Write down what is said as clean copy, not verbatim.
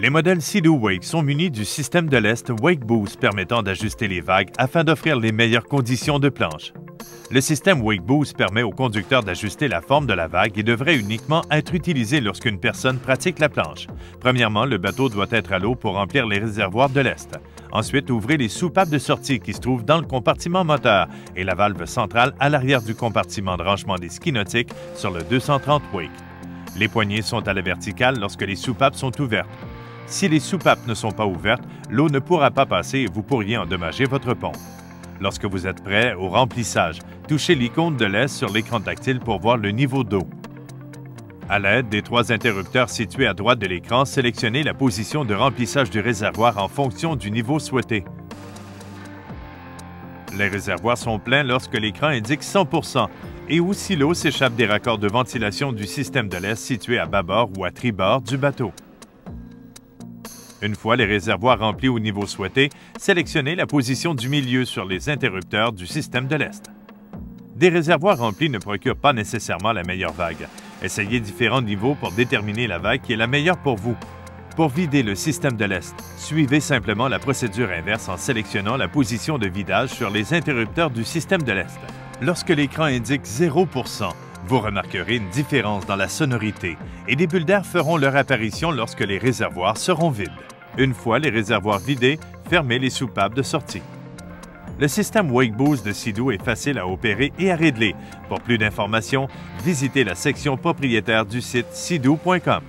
Les modèles Sea-Doo Wake sont munis du système de l'Est Wake Boost permettant d'ajuster les vagues afin d'offrir les meilleures conditions de planche. Le système Wake Boost permet au conducteur d'ajuster la forme de la vague et devrait uniquement être utilisé lorsqu'une personne pratique la planche. Premièrement, le bateau doit être à l'eau pour remplir les réservoirs de l'Est. Ensuite, ouvrez les soupapes de sortie qui se trouvent dans le compartiment moteur et la valve centrale à l'arrière du compartiment de rangement des skis nautiques sur le 230 Wake. Les poignées sont à la verticale lorsque les soupapes sont ouvertes. Si les soupapes ne sont pas ouvertes, l'eau ne pourra pas passer et vous pourriez endommager votre pont. Lorsque vous êtes prêt au remplissage, touchez l'icône de l'Est sur l'écran tactile pour voir le niveau d'eau. À l'aide des 3 interrupteurs situés à droite de l'écran, sélectionnez la position de remplissage du réservoir en fonction du niveau souhaité. Les réservoirs sont pleins lorsque l'écran indique 100 % et ou si l'eau s'échappe des raccords de ventilation du système de l'Est situé à bâbord ou à tribord du bateau. Une fois les réservoirs remplis au niveau souhaité, sélectionnez la position du milieu sur les interrupteurs du système de l'Est. Des réservoirs remplis ne procurent pas nécessairement la meilleure vague. Essayez différents niveaux pour déterminer la vague qui est la meilleure pour vous. Pour vider le système de l'Est, suivez simplement la procédure inverse en sélectionnant la position de vidage sur les interrupteurs du système de l'Est. Lorsque l'écran indique 0 %, vous remarquerez une différence dans la sonorité et des bulles d'air feront leur apparition lorsque les réservoirs seront vides. Une fois les réservoirs vidés, fermez les soupapes de sortie. Le système Wake Boost de Sea-Doo est facile à opérer et à régler. Pour plus d'informations, visitez la section propriétaire du site seadoo.com.